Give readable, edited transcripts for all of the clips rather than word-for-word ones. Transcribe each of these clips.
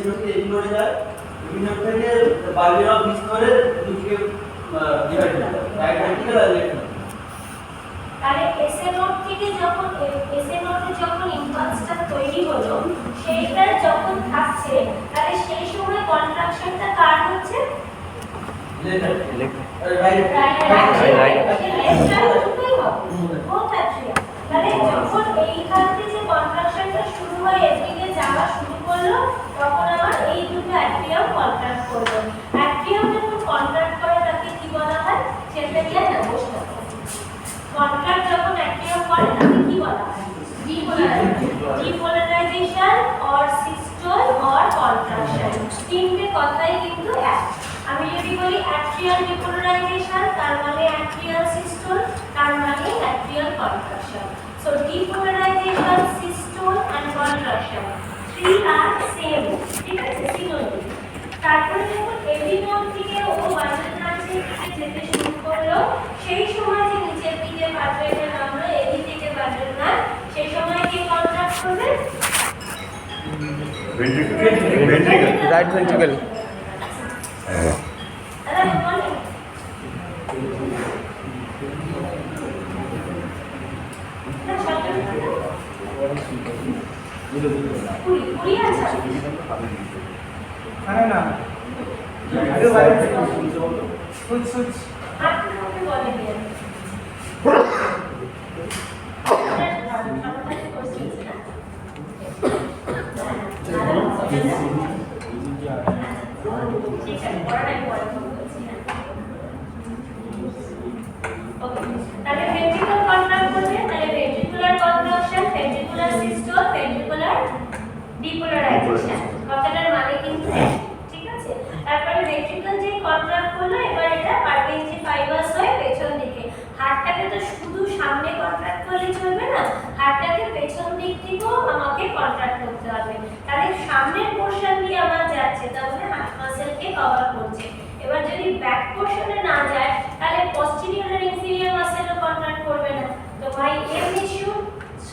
থেকে এই নোডে যায়, এই নোড থেকে বাইরে অফ মিস করে দুদিকে ডিভাইড করে রাইট ভেন্ট্রিকল আর লেফট নোড। তাহলে এসএ নোড থেকে যখন এসএ নোডে যখন ইম্পালসটা তৈরি হলো সেইটা যখন থাকছে তাহলে সেই সময় কন্ট্রাকশনটা কার হচ্ছে? লেফট তাহলে যখন এইখান থেকে কন্ট্রাকশনটা শুরু হয় এদিকে যাওয়া শুরু করলো তখন আমার এই দুটো অ্যাট্রিয়াম কন্ট্রাক্ট করলো। অ্যাট্রিয়াম যখন কন্ট্রাক্ট করে তাকে কি বলা হয়? সেটাকে নমস্কার। কন্ট্রাক্ট যখন অ্যাট্রিয়াম করে তাকে কি বলা হয়? Depolarisation or systole or contraction. তিনটে কথাই কিন্তু এক। আমি যদি বলি অ্যাট্রিয়াল ডিপোলারাইজেশন তার মানে অ্যাট্রিয়াল সিস্টোল তার মানে atrial contraction. So depolarisation, systole and contraction three আর সেম, ঠিক আছে, সিনোনিম। তারপরে যখন এবি নোড থেকে ও বাজেট ব্রাঞ্চের দিকে যেতে শুরু করলো সেই সময় যে নিচের দিকে পাথওয়েটা নামলো এবি থেকে বাজেট ব্রাঞ্চ সেই সময় কি কন্ট্রাক্ট করবে? Ventricle, right ventricle. তাহলে ভেন্ট্রিকল কন্ট্রাক্ট করবে, তাহলে ventricular contraction, ventricular systole, ventricular depolarisation কথাটার মানে কিন্তু ঠিক আছে। তারপরে ভেন্ট্রিকল যে কন্ট্রাক্ট করলো এবার এটা পারপেন্ডিকুলার ফাইবারস হয়ে পেছন দিকে। হাড়টাকে তো শুধু সামনে কন্ট্রাক্ট করলে চলবে না, হাড়টাকে পেছন দিক থেকেও আমাকে কন্ট্রাক্ট করতে হবে। তাহলে সামনের পোরশন দিয়ে আমার যাচ্ছে তার মানে হার্ট মাসেলকে কভার করছে। এবার যদি ব্যাক পোরশনে না যায় তাহলে পস্টেরিয়র আর ইনফিরিয়র মাসেলও কন্ট্রাক্ট করবে না। তো ভাই এর টিস্যু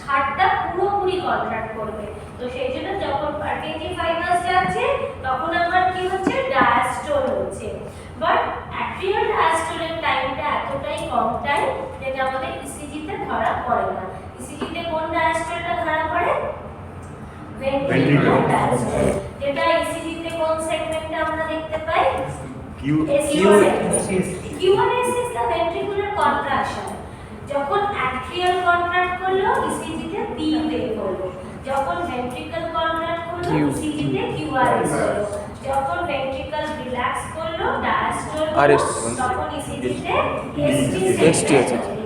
হাড়টা পুরোপুরি কন্ট্রাক্ট করবে। তো সেই জন্য যখন পারপেন্ডিকুলার ফাইবারস যাচ্ছে তখন আমার কি হচ্ছে? ডায়াস্টোল হচ্ছে। বাট অ্যাট্রিয়াল ডায়াস্টোলের টাইমটা এতটাই কম টাইম যেটা আমাদের ইসিজিতে ধরা পড়ে না। ইসিজিতে কোন ডায়াস্টোলটা ধরা পড়ে? Ventricular diastole. যেটা ইসিজিতে কোন সেগমেন্টে আমরা দেখতে পাই? QRS is the ventricular contraction. যখন অ্যাট্রিয়াল কন্ট্রাক্ট করলো ইসিজিতে পি ওয়েভ হলো, যখন ভেন্ট্রিকল কন্ট্রাক্ট করলো ইসিজিতে QRS হলো, যখন ভেন্ট্রিকল রিল্যাক্স করলো ডায়াস্টোল তখন ইসিজিতে ST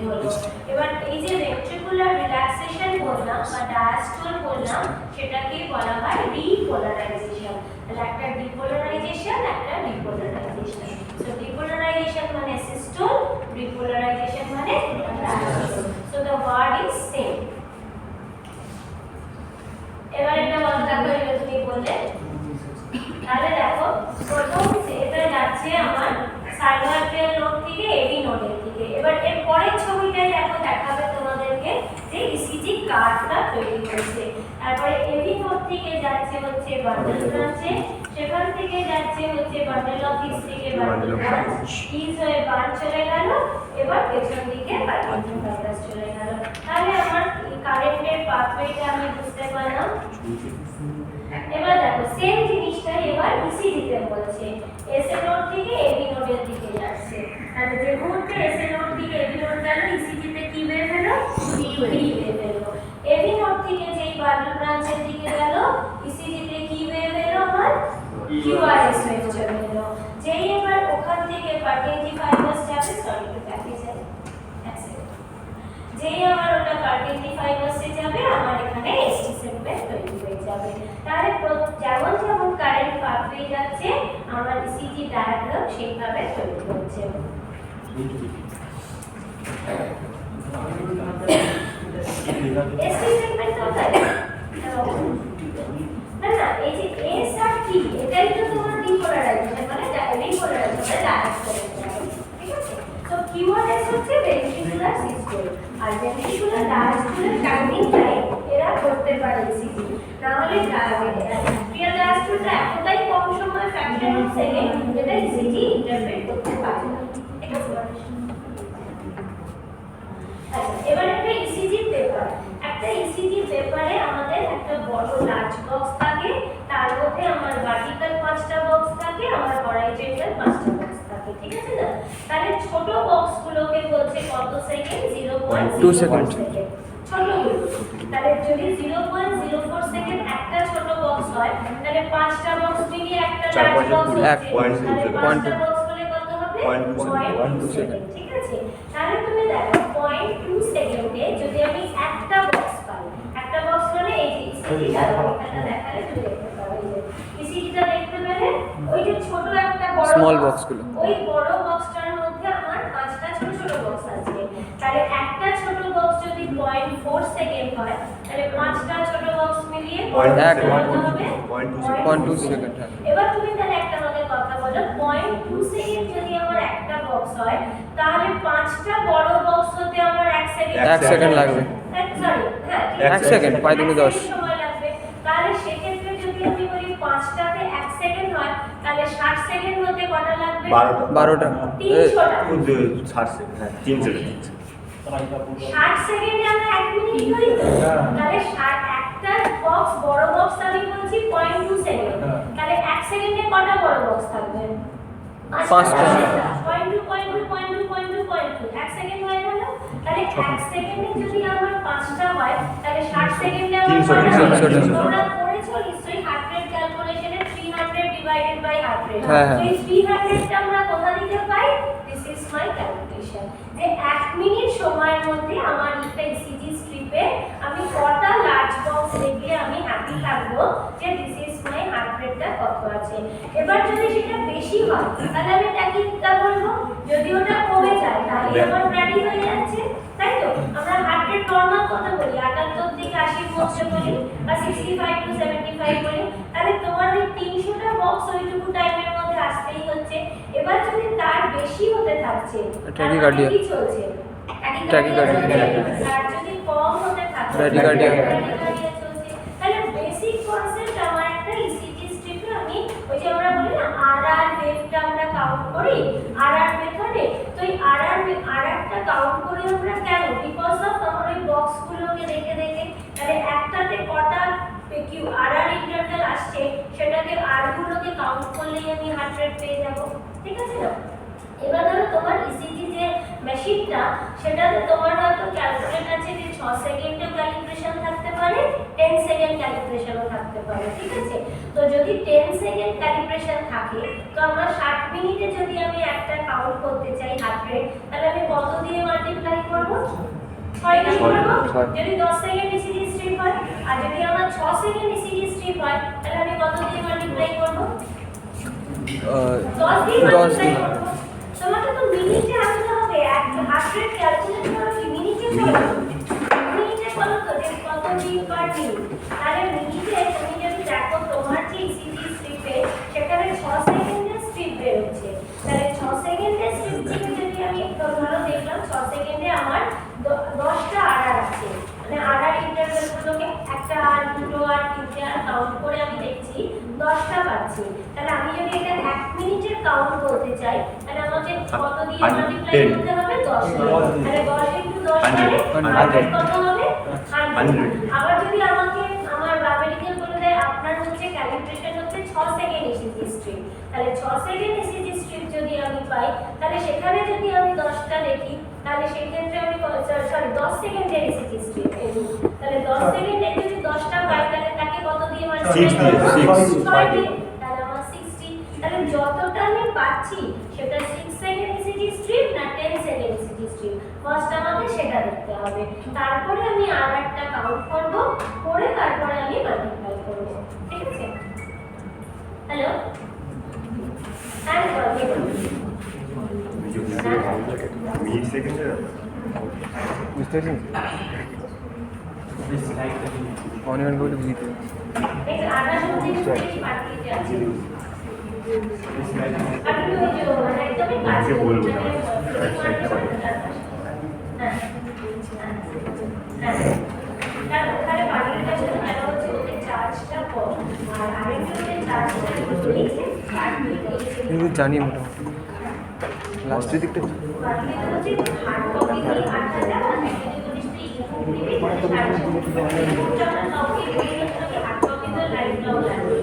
হলো। এবার এই যে ভেন্ট্রিকুলার রিল্যাক্সেশন বললাম বা ডায়াস্টোল বললাম সেটাকে বলা হয় ডিপোলারাইজেশন। তাহলে একটা ডিপোলারাইজেশন একটা ডিপোলারাইজেশন। সো ডিপোলারাইজেশন মানে সিস্টোল, ডিপোলারাইজেশন মানে diastole. So the word is same. এবার এটা বলতে দেখো এটা তুমি বললে তাহলে দেখো প্রথম এটা যাচ্ছে আমার সাইনোআর্টিয়াল নোড থেকে এবি নোডের দিকে। এবার এর পরের ছবিটাই দেখো দেখাবে তোমাদেরকে যে ইসিজি কার্ভটা তৈরি হয়েছে। তারপরে এবি নোড থেকে যাচ্ছে হচ্ছে বান্ডেল ব্রাঞ্চে, সেখান থেকে যাচ্ছে হচ্ছে বান্ডেল অফ হিস থেকে বান্ডেল ব্রাঞ্চ, হিস হয়ে বান চলে গেল, এবার পেছন দিকে পারপেন্ডিকুলার ফাইবারস চলে গেল। তাহলে আমার কারেন্টের পাথওয়েটা আমি বুঝতে পারলাম। এবার দেখো সেম জিনিসটাই এবার ইসিজিতে বলছে এসএ নোড থেকে এবি নোডের দিকে যাচ্ছে। তাহলে যে মুহূর্তে এসএ নোড থেকে এবি নোড গেল ইসিজিতে কি বের হলো? বি বের হলো। এবি নোড থেকে যেই বান্ডেল ব্রাঞ্চের দিকে গেল ইসিজিতে কি বের হলো? আমার কিউআরএস ওয়েভ চলে এলো। যেই এবার ওখান থেকে পারপেন্ডিকুলার ফাইবারস যাবে, সরি একটু ব্যাকে যাই, যেই আমার ওটা পারপেন্ডিকুলার ফাইবারসে যাবে আমার এখানে এসটি সেগমেন্ট তৈরি হয়ে যাবে। তাহলে যেমন যেমন কারেন্ট পাথওয়ে যাচ্ছে আমার ইসিজি ডায়াগ্রাম সেইভাবে তৈরি হচ্ছে। এসটি সেগমেন্ট কোথায়? না না এই যে এস আর টি এটাই তো তোমার ডিপোলারাইজেশন মানে ডিপোলারাইজেশন ডায়াস্টোল, ঠিক আছে। তো কিউআরএস হচ্ছে ভেন্ট্রিকুলার সিস্টোল আর ভেন্ট্রিকুলার ডায়াস্টোলের টাইমিং টাইম এরা করতে পারে ইসিজি। না হলে অ্যাট্রিয়াল ডায়াস্টোলটা এত সেকেন্ড যেটা ইসিজি ইন্টারপ্রেট করতে পারে না। ঠিক আছে? আচ্ছা, এবার একটা ইসিজি পেপার, একটা ইসিজি পেপারে আমাদের একটা বড় লার্জ বক্স থাকে, তার মধ্যে আমার ভার্টিক্যাল 5টা বক্স থাকে, আমার হরাইজন্টাল 5টা বক্স থাকে। ঠিক আছে না? তাহলে ছোট বক্সগুলোকে বলছে কত সেকেন্ড? 0.2 সেকেন্ড। ছোটগুলো তাহলে যদি 0.04 সেকেন্ড একটা ছোট বক্স হয়, তাহলে 5টা বক্স মিলিয়ে একটা লার্জ বক্স হচ্ছে, তাহলে 5টা বক্স হলে কত হবে? 0.2 সেকেন্ড। ঠিক আছে? তাহলে তুমি দেখো 0.2 সেকেন্ডে যদি আমি একটা বক্স পাই, একটা বক্স মানে এই যে ইসিজিটা দেখালে তুমি দেখতে পাবে, এই যে ইসিজিটা দেখতে পেলে ওই যে ছোট একটা বড় স্মল বক্সগুলো, ওই বড় বক্সটার মধ্যে আমার 5টা ছোট ছোট বক্স আছে। তাহলে একটা ছোট বক্স যদি 0.4 সেকেন্ড হয়, তাহলে 5টা ছোট বক্স মিলিয়ে এক হবে 0.2 সেকেন্ড। এবার তুমি তাহলে একটা আমাকে কথা বলো, 0.2 সেকেন্ড যদি আমার একটা বক্স হয়, তাহলে 5টা বড় বক্স হতে আমার 1 সেকেন্ড 1 সেকেন্ড লাগবে। সরি, হ্যাঁ 1 সেকেন্ড 5×10 সময় লাগবে। তাহলে সেক্ষেত্রে যদি আমি বলি 5টাতে 1 সেকেন্ড হয়, তাহলে 60 সেকেন্ড হতে কটা লাগবে? 12টা 300টা। 60 সেকেন্ড, হ্যাঁ 3 সেকেন্ড। 60 সেকেন্ডে আমরা 1 মিনিট হই তো? তাহলে 60 একটা বক্স বড় বক্স আমি বলছি 0.2 সেকেন্ড। তাহলে 1 সেকেন্ডে কটা বড় বক্স থাকবে? 5টা। 0.2 1 সেকেন্ড হয়ে গেল। তাহলে 1 সেকেন্ডে যদি আমার 5টা হয়, তাহলে 60 সেকেন্ডে আমার 300 তোমরা করেছো নিশ্চয়ই হার্ট রেট ক্যালকুলেশনে 300 ডিভাইডেড বাই হার্ট রেট। হ্যাঁ, হ্যাঁ। তো এই 300 টা আমরা কোথা থেকে পাই? দিস ইজ মাই ক্যালকুলেশন, যে 1 মিনিট সময়ের মধ্যে আমার একটা ইসিজি স্ট্রিপে আমি কটা লার্জ বক্স দেখলে আমি হ্যাপি থাকবো যে দিস ইজ মাই হার্ট রেটটা কত আছে। এবার যদি সেটা বেশি হয়, তাহলে আমি ট্যাকিংটা বলবো, যদি ওটা কমে যায় তাহলে আমার ব্র্যাডি হয়ে যাচ্ছে, তাই তো? আমরা হার্ট রেট নরমাল কত বলি? 78 থেকে 80 মধ্যে বলি, বা 65 টু 75 বলি। তাহলে তোমার এই 300টা বক্স ওইটুকু টাইমের মধ্যে আসতেই হচ্ছে। এবার যদি তার বেশি হতে থাকছে, ট্যাকিকার্ডিয়া কি চলছে? ট্যাকিকার্ডিয়া। আর যদি কম হতে থাকে, ব্র্যাডিকার্ডিয়া। ব্র্যাডিকার্ডিয়া চলছে। তাহলে বেসিক কনসেপ্ট আমার একটা ইসিজি স্ট্রিপে আমি ওই যে আমরা বলি না আরআর ওয়েভটা আমরা কাউন্ট করি আরআর মেথডে, তো এই আরআরটা কাউন্ট করি আমরা কেন? বিকজ অফ আমার ওই বক্সগুলোকে দেখে দেখে, তাহলে একটাতে কটা কিউ আরআর ইন্টারভ্যাল আসছে সেটাকে আর গুলোকে কাউন্ট করলেই আমি হার্ট রেট পেয়ে যাব। ঠিক আছে না? এবার ধরো তোমার ইসিজি যে মেশিনটা, সেটাতে তোমার হয়তো ক্যালকুলেট আছে যে 6 সেকেন্ডের ক্যালিব্রেশন থাকতে পারে, 10 সেকেন্ড ক্যালিব্রেশনও থাকতে পারে। ঠিক আছে? তো যদি 10 সেকেন্ড ক্যালিব্রেশন থাকে, তো আমরা 60 মিনিটে যদি আমি একটা কাউন্ট করতে চাই হার্ট রেট, তাহলে আমি কত দিয়ে মাল্টিপ্লাই করব? 6 দিয়ে করব। যদি 10 সেকেন্ড ইসিজি স্ট্রিপ হয়, আর যদি আমার 6 সেকেন্ড ইসিজি স্ট্রিপ হয়, তাহলে আমি কত দিয়ে মাল্টিপ্লাই করব? 10 দিয়ে মাল্টিপ্লাই করব। তোমাকে তো মিনিটে আনতে হবে, একটা হার্ট রেট ক্যালকুলেট করো কি মিনিটে করো? মিনিটে করো তো, যে কত দিন পার দিন। তাহলে মিনিটে তুমি যদি দেখো তোমার যে ইসিজি স্ট্রিপে সেখানে 6 সেকেন্ডের স্ট্রিপ বেরোচ্ছে, তাহলে 6 সেকেন্ডের স্ট্রিপ থেকে যদি আমি ধরো দেখলাম 6 সেকেন্ডে আমার 10টা আরআর আছে, মানে আরআর ইন্টারভ্যালগুলোকে একটা আর দুটো আর তিনটে আর কাউন্ট করে আমি দেখছি 10টা পাচ্ছি। তাহলে আমি যদি এটা 1 মিনিটের কাউন্ট করতে চাই, তাহলে আমাকে কত দিয়ে মাল্টিপ্লাই করতে হবে? 10 দিয়ে। তাহলে 10 ইনটু 10 মানে 100 কত হবে? 100। আবার যদি আমাকে আমার বায়োমেডিক্যাল বলে দেয় আপনার হচ্ছে ক্যালিব্রেশন হচ্ছে 6 সেকেন্ড ইসিজি স্ট্রিপ, তাহলে 6 সেকেন্ড ইসিজি স্ট্রিপ যদি আমি পাই, তাহলে সেখানে যদি আমি 10টা দেখি, তাহলে সেই ক্ষেত্রে আমি সরি 10 সেকেন্ডের ইসিজি স্ট্রিপ, তাহলে 10 সেকেন্ডে যদি 10টা পাই, তাহলে তাকে কত দিয়ে মাল্টিপ্লাই করব? 6 দিয়ে। তাহলে আমার 60। তাহলে যতটা আমি পাচ্ছি সেটা 6 সেকেন্ড ইসিজি স্ট্রিপ না 10 সেকেন্ড ইসিজি স্ট্রিপ, ফার্স্ট আমাকে সেটা দেখতে হবে। তারপরে আমি আরআরটা কাউন্ট করব, করে তারপরে আমি মাল্টিপ্লাই করব। ঠিক আছে? হ্যালো, হ্যাঁ মিনিট সেকেন্ডে বুঝতে পারছেন? On even go to GP. এই আরআর মধ্যে কিছু পাঠিয়ে আছে, আপনি ওই যে মানে একদমই কাছে বলবো না। হ্যাঁ, ওখানে বাড়িটা ছিল কেন হচ্ছে ওদের চার্জটা কম, আর আরেকটা ওদের চার্জটা নিচে আর কিন্তু জানি মোটামুটি লাস্টের দিকটা বাকি হচ্ছে হার্ড কপি দিয়ে 8000 আর একটা যদি হার্ড কপি তো লাইভটাও লাগবে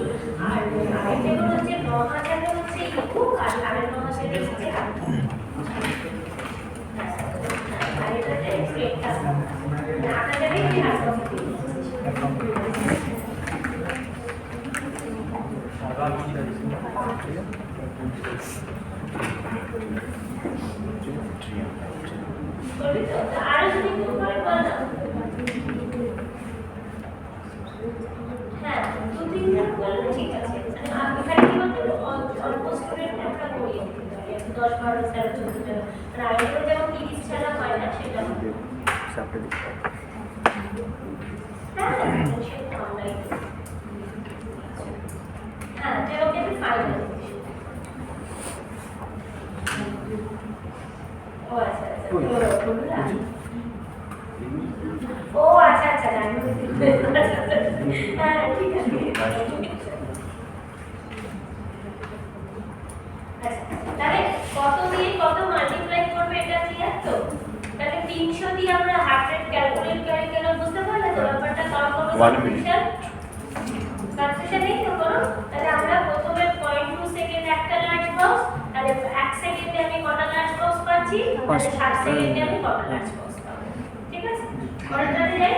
আর আরেকটা হচ্ছে 9000 হচ্ছে ইবুক আর 9000 হচ্ছে হার্ড কপি আর এটা স্টেট থাকবে 8000 এর হার্ড কপি আরো যদি একটু করে বলো হ্যাঁ 2-3 দিন করলে ঠিক আছে আমি এখানে কি বলতো অল্প স্টুডেন্ট আমরা করিয়ে দিতে পারি 10-12 13 14 আর আগে যেমন 30 ছাড়া হয় না সেটা সাপটা দিতে হ্যাঁ সেটা অনলাইন হ্যাঁ যেমন কি ফাইনাল ও আচ্ছা ও আচ্ছা আচ্ছা হ্যাঁ ঠিক আছে তাহলে কত দিয়ে কত মাল্টিপ্লাই করবে এটা ক্লিয়ার তো তাহলে 300 দিয়ে আমরা হার্ট রেট ক্যালকুলেট করে কেন বুঝতে পারলে তো ব্যাপারটা কম করব কনফিউশন নেই তো কোনো তাহলে আমরা প্রথমে 0.2 সেকেন্ড একটা লার্জ বক্স তাহলে 1 সেকেন্ডে আমি কটা লার্জ বক্স পাচ্ছি তাহলে 60 সেকেন্ডে আমি কটা লার্জ বক্স পাবো ঠিক আছে কতটাতে যাই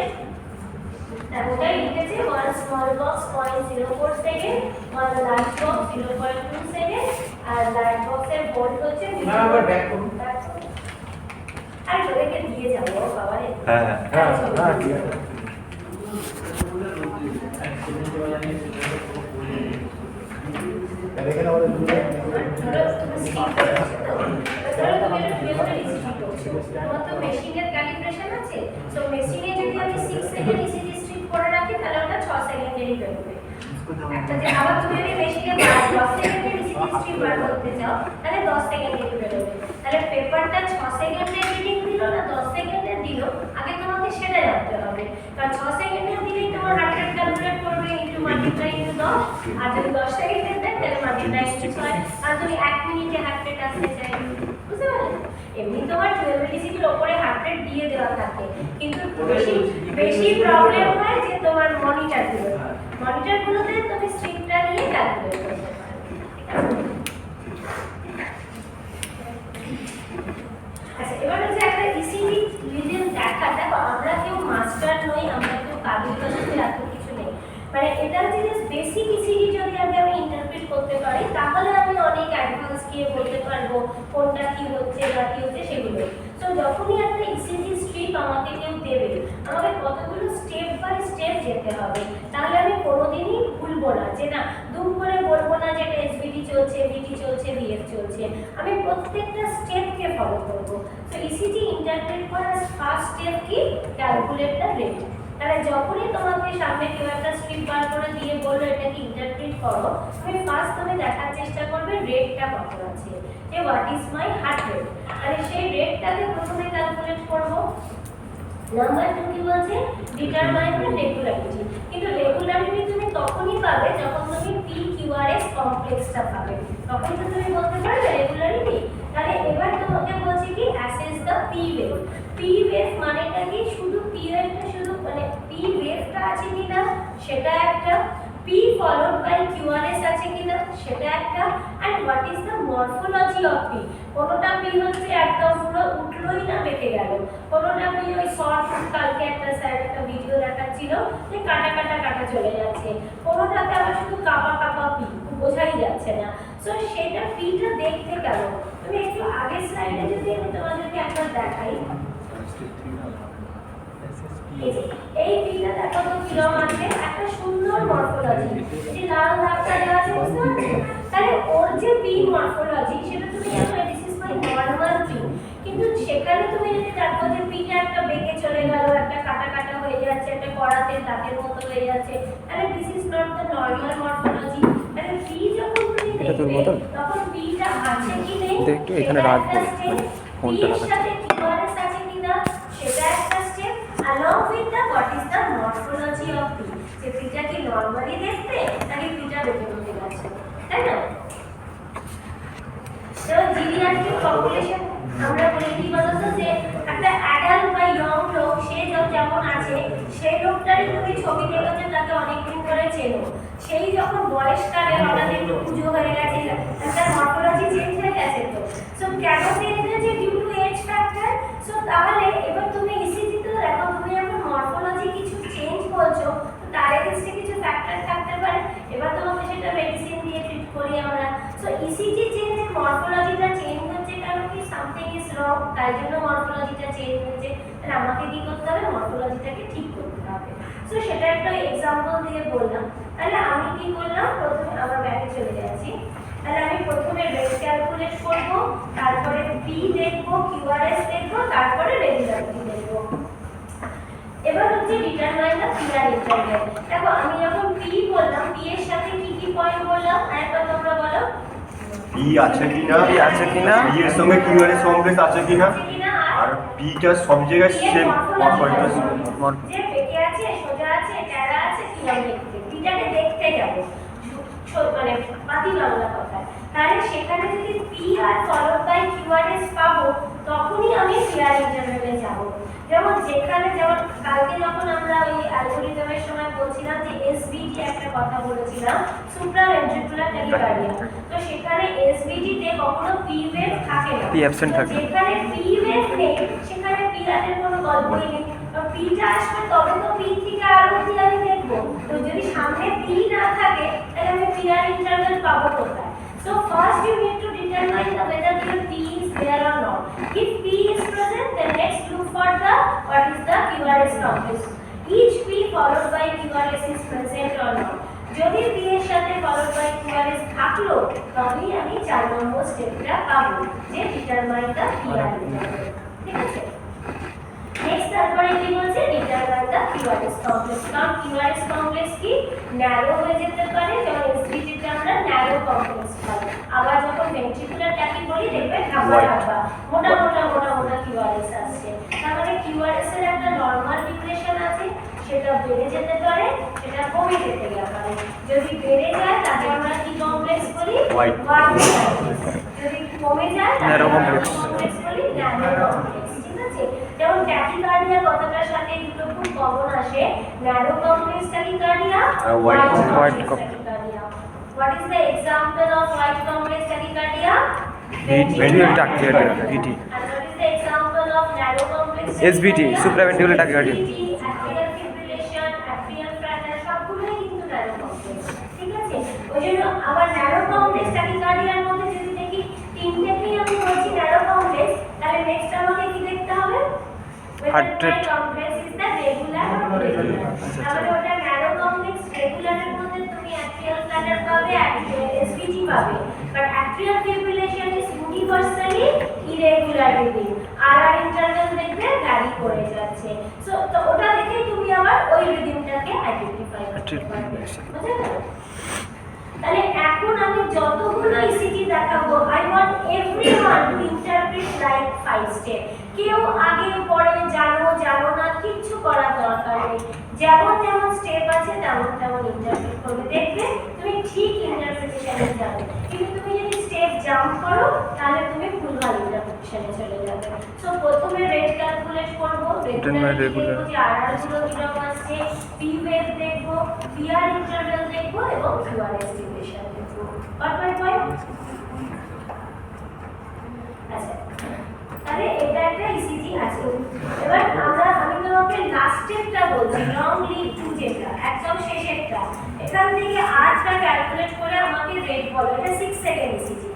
তাহলে ওটাই লিখেছি 1 small box 0.04 second 1 large box 0.2 second আর লার্জ বক্সের ভোল্ট হচ্ছে না আবার ব্যাক করুন আরে তোদেরকে দিয়ে যাবো বাবা রে হ্যাঁ হ্যাঁ হ্যাঁ ঠিক আছে এখানে আমাদের মেশিনের ক্যালিব্রেশন আছে সো মেশিনে যদি আমি 6 সেকেন্ড ইসিজি স্ট্রিপ করে রাখি তাহলে ওটা 6 সেকেন্ডেরই বেরোবে একটা যে আবার তুমি যদি মেশিনে 10 সেকেন্ডের ইসিজি স্ট্রিপ বার করতে চাও তাহলে 10 সেকেন্ডের বেরোবে তাহলে পেপারটা 6 সেকেন্ডের রিডিং দিল না 10 সেকেন্ডের দিল আগে তোমাকে সেটা জানতে হবে কারণ 6 সেকেন্ডের দিলেই তোমার হার্ট রেট ক্যালকুলেট করবে ইনটু মাল্টিপ্লাই ইনটু 10 আর যদি 10 সেকেন্ডের দেয় তাহলে মাল্টিপ্লাই ইনটু 6 আর তুমি 1 মিনিটে হার্ট রেট আসতে চাই বুঝতে পারলে এমনি তোমার 12 ডিসিপির উপরে হার্ট রেট দিয়ে দেওয়া থাকে কিন্তু বেশি প্রবলেম হয় যে তোমার মনিটরগুলোতে তুমি স্ট্রিপটা নিয়ে ক্যালকুলেট করতে পারো আচ্ছা এবার হচ্ছে একটা ইসিজি রিজন দেখা দেখো আমরা কেউ মাস্টার নই আমরা কেউ কাবিলের সাথে এত কিছু নেই মানে এটা যে বেসিক ইসিজি যদি আগে আমি ইন্টারপ্রেট করতে পারি তাহলে আমি অনেক অ্যাডভান্স গিয়ে বলতে পারবো কোনটা কি হচ্ছে না কি হচ্ছে সেগুলো তো যখনই একটা ইসিজি স্ট্রিপ আমাকে কেউ দেবে আমাকে কতগুলো স্টেপ বাই স্টেপ যেতে হবে তাহলে আমি কোনোদিনই ভুলবো না যে না দুম করে বলবো না যে এটা এসবিটি চলছে ভিটি চলছে ভিএফ চলছে আমি প্রত্যেকটা স্টেপকে ফলো করবো তো ইসিজি ইন্টারপ্রেট করার ফার্স্ট স্টেপ কি ক্যালকুলেট দ্য রেট তাহলে যখনই তোমাকে সামনে কেউ একটা স্ট্রিপ বার করে দিয়ে বললো এটাকে ইন্টারপ্রেট করো তুমি ফার্স্ট তুমি দেখার চেষ্টা করবে রেটটা কত আছে যে what is my heart rate তাহলে সেই রেটটাকে প্রথমে ক্যালকুলেট করবো নাম্বার 2 কি বলছে ডিটারমাইন দ্য রেগুলারিটি কিন্তু রেগুলারিটি তুমি তখনই পাবে যখন তুমি PQRS কমপ্লেক্সটা পাবে তখন তো তুমি বলতে পারবে রেগুলারিটি তাহলে এবার তোমাকে বলছে কি assess the P wave P wave মানেটা কি শুধু পি ওয়েভটা শুধু মানে পি ওয়েভটা আছে কিনা সেটা একটা P followed by QRS আছে কিনা সেটা একটা and what is the morphology of P কোনটা P হচ্ছে একদম পুরো উঠলোই না বেঁকে গেল কোনটা P ওই শর্ট কালকে একটা স্যার একটা ভিডিও দেখাচ্ছিল যে কাটা কাটা কাটা চলে যাচ্ছে কোনটাতে আবার শুধু কাপা কাপা P বোঝাই যাচ্ছে না সো সেটা Pটা দেখতে কেমন তুমি একটু আগের স্লাইডে যদি আমি তোমাদেরকে একবার দেখাই এই পিটা দেখো তো কিরকম আছে একটা সুন্দর মরফোলজি এই লাল দাগটা দেওয়া আছে বুঝতে পারছো তাহলে ওর যে পি মরফোলজি সেটা তুমি জানো this is my normal P কিন্তু সেখানে তুমি যদি দেখো যে পিটা একটা বেঁকে চলে গেল একটা কাটা কাটা হয়ে যাচ্ছে একটা কড়াতে দাগের মতো হয়ে যাচ্ছে তাহলে this is not the normal morphology তাহলে পি যখন তুমি দেখবে তখন পিটা আছে কি নেই একটু এখানে রাখবো ফোনটা রাখার সাথে কিউআরএস আছে কিনা সেটা একটা step along with the what is the morphology of P যে পিটা কি নরমালি দেখতে নাকি পিটা বেঁকে বেঁকে যাচ্ছে তাই না করে চেনো, সেই যখন বয়সকালে হঠাৎ একটু পুজো হয়ে গেছে, একটা মর্ফোলজি চেঞ্জ হয়ে গেছে। তো সো কেন চেঞ্জ হয়েছে? Due to age factor. So তাহলে এবার তুমি ইসিজি তো দেখো, তুমি এখন মর্ফোলজি কিছু চেঞ্জ বলছো, তো তার এগেইনস্টে কিছু ফ্যাক্টর থাকতে পারে। এবার তোমাকে সেটা মেডিসিন দিয়ে ট্রিট করি আমরা। সো ইসিজি চেঞ্জে মর্ফোলজিটা চেঞ্জ হচ্ছে কারণ কি সামথিং ইজ রং, তাই জন্য মর্ফোলজিটা চেঞ্জ হচ্ছে। তাহলে আমাকে কি করতে হবে? মর্ফোলজিটাকে ঠিক করতে হবে। সো সেটা একটা এক্সাম্পল দিয়ে বললাম। তাহলে আমি কি করলাম? প্রথমে আমার ব্যাগে চলে যাচ্ছি। তাহলে আমি প্রথমে রেট ক্যালকুলেট করব, তারপরে পি দেখব, কিউআরএস দেখব, তারপরে রেগুলারিটি দেখব। এবার হচ্ছে ডিটারমাইন দ্য পিআর ইন্টারভ্যাল। দেখো আমি যখন পি বললাম, পি এর সাথে কি কি পয়েন্ট বললাম আরেকবার তোমরা বলো। পি আছে কিনা, পি আছে কিনা, পি এর সঙ্গে কিউআরএস কমপ্লেক্স আছে কিনা, আর পিটা সব জায়গায় সেম মর্ফোলজি। যে বেঁকে আছে, সোজা আছে, ট্যারা আছে, কিরকম দেখতে, পিটাকে দেখতে যাবো মানে বাতি বাংলা কথা। তাহলে সেখানে যদি P R followed by QRS পাবো, তখনই আমি পিআর ইন্টারভ্যালে যাব। যেমন যেখানে, যেমন কালকে যখন আমরা ওই অ্যালগরিদমের সময় বলছিলাম যে এসভিটি একটা কথা বলেছিলাম, সুপ্রাভেন্ট্রিকুলার ট্যাকিকার্ডিয়া। তো সেখানে এসভিটি তে কখনো পি ওয়েভ থাকে না, পি অ্যাবসেন্ট থাকে। যেখানে পি ওয়েভ নেই সেখানে পিআর এর কোনো গল্পই নেই। তো পিটা আসবে তবে তো পি থেকে আর অবধি আমি দেখব। তো যদি সামনে পি না থাকে তাহলে আমি পিআর ইন্টারভ্যাল পাবো কোথায়? So first you need to determine the whether your P is there or not. If P is present, then next look for the what is the QRS complex. Each P followed by QRS is present or not. যদি P এর সাথে followed by QRS থাকলো, তবেই আমি 4 নম্বর স্টেপটা পাবো, যে determine the PR interval। ঠিক আছে? নেক্সট তারপরে কি বলছে? Determine the QRS complex. কারণ কিউআরএস কমপ্লেক্স কি ন্যারো হয়ে যেতে পারে, যেমন এসভিটিতে আমরা ন্যারো কমপ্লেক্স পাই। আবার যখন ভেন্ট্রিকুলার ট্যাকি বলি দেখবে ধাপা ধাপা মোটা মোটা মোটা মোটা কিউআরএস আসছে। তার মানে কিউআরএস এর একটা নরমাল ডিপ্রেশন আছে, সেটা বেড়ে যেতে পারে, সেটা কমে যেতে পারে। যদি বেড়ে যায় তাকে আমরা কি কমপ্লেক্স বলি? White complex. যদি কমে যায় তাকে Narrow আমরা complex কমপ্লেক্স বলি ন্যারো কমপ্লেক্স। ঠিক আছে? যেমন ট্যাকিকার্ডিয়া কথাটার সাথে দুটো খুব কমন আসে, narrow complex tachycardia, white complex complex tachycardia. What is the example of white complex tachycardia? Ventricular tachycardia, VT. And what is the example of narrow complex SVT, supraventricular tachycardia. atrial fibrillation, atrial flutter সবগুলোই কিন্তু narrow complex। ঠিক আছে? ওই জন্য আবার narrow complex tachycardia এর মধ্যে যদি দেখি তিনটেকেই আমি বলছি narrow complex, তাহলে নেক্সট আমাকে কি দেখতে হবে? Heart Whether rate. the complex is the regular or irregular। তাহলে ওটা narrow complex regular এর মধ্যে তুমি atrial flutter পাবে, SVT পাবে, but atrial fibrillation is universally irregular reading। RR interval দেখবে ভ্যারি করে যাচ্ছে। সো তো ওটা দেখে তুমি আবার ওই রিডিংটাকে আইডেন্টিফাই করতে পারবে। বুঝলে গেল? তাহলে এখন আমি যতগুলো ইসিজি দেখাবো, I want everyone two interpret like 5 step. কেউ আগে পরে জানো জানো না কিচ্ছু করার দরকার নেই, যেমন যেমন স্টেপ আছে তেমন তেমন ইন্টারপ্রিট করবে, দেখবে তুমি ঠিক ইন্টারপ্রিটেশনে যাবে। কিন্তু তুমি যদি স্টেপ জাম্প করো তাহলে তুমি ভুলভাল ইন্টারপ্রিটেশনে চলে যাবে। সো প্রথমে রেট ক্যালকুলেট করব, রেগুলার দেখব যে আরআর গুলো কিরকম আসছে, পি ওয়েভ দেখব, পিআর ইন্টারভ্যাল দেখব এবং কিউআরএস ডিভিশন দেখব। Got my point? আচ্ছা, তাহলে এটা একটা ইসিজি আছে। এবার আমি তোমাকে লাস্ট স্টেপটা বলছি, লং লিড টু, যেটা একদম শেষেরটা। এখান থেকে আরটা ক্যালকুলেট করে আমাকে রেট বলো। এটা 6 সেকেন্ড ইসিজি,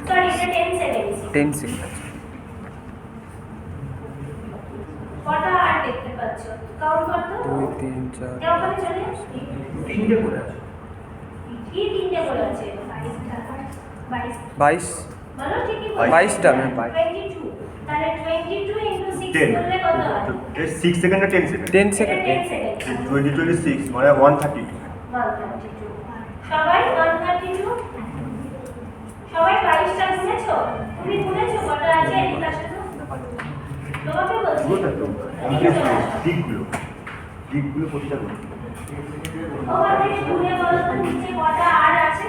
সরি এটা 10 সেকেন্ড ইসিজি। 10 সেকেন্ড। কটা আর দেখতে পাচ্ছ? কাউন্ট করতো? 2 3 4 কেউ ওখানে চলে আসছে? তিনটে করে আছে। কি তিনটে করে আছে? 22 বলো ঠিকই বলো। 22টা আমি 22। তাহলে 22 into 6 10 করলে কত হয়? 6 সেকেন্ড না 10 সেকেন্ড? 10 এটা সেকেন্ড। 10 সেকেন্ড। 26 মানে 132। 132। সবাই 132? সবাই 22টা গুনেছো? তুমি গুনেছো কটা আছে এই ক্লাসে? তো তোমাকে বলছি দিকগুলো প্রতিটা গুলো। ওখান থেকে গুনে বলো তো নিচে কটা আর আছে?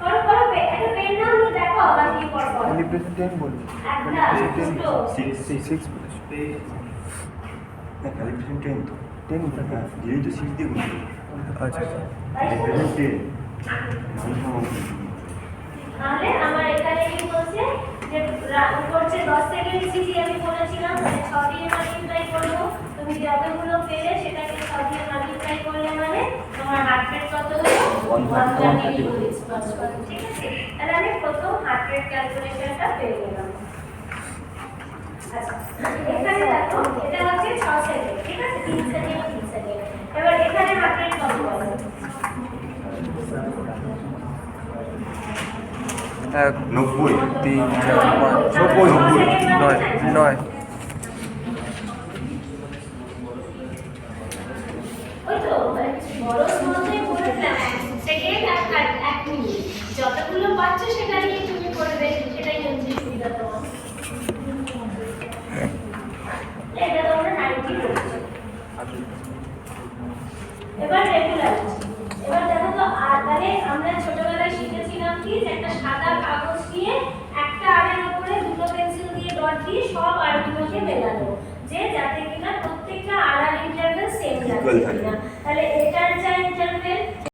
করো করো, একটা পেন নাও, দেখো আবার কি করবো। 10 বলি একটা দুটো সিক্স ক্যালিব্রেশন 10 তো 10 হ্যাঁ দিয়েই তো 6 দিয়ে গুণ আচ্ছা ক্যালিব্রেশন 10 তাহলে আমার এখানে কি বলছে যে করছে 10 সেকেন্ড সিটি আমি বলেছিলাম মানে 6 দিয়ে মাল্টিপ্লাই করব তুমি যতগুলো পেলে সেটাকে 6 দিয়ে মাল্টিপ্লাই করলে মানে তোমার হার্ট রেট কত হলো 130 ঠিক আছে তাহলে আমি প্রথম হার্ট রেট ক্যালকুলেশনটা পেয়ে গেলাম আচ্ছা এখানে দেখো এটা হচ্ছে 6 সেকেন্ড ঠিক আছে 3 সেকেন্ড 3 সেকেন্ড এবার এখানে হার্ট রেট কত হবে 1 90 3 4 5 9 ওই তো মানে বড় সমাজে বলেছিলাম সেকেন্ড আর 1 মিনিট যতগুলো পাচ্ছ সেটা নিয়ে তুমি করবে সেটাই হচ্ছে সুবিধা তোমার এটা তোমরা 90 করছো এবার রেগুলার এবার দেখো তো আর তাহলে আমরা ছোটবেলায় শিখেছিলাম কি যে একটা সাদা কাগজ নিয়ে একটা আরের উপরে দুটো পেন্সিল দিয়ে ডট দিয়ে সব আরগুলোকে মেলানো যে যাতে কিনা প্রত্যেকটা আর ইন্টারভ্যাল সেম থাকে কিনা তাহলে এটার জায়গায়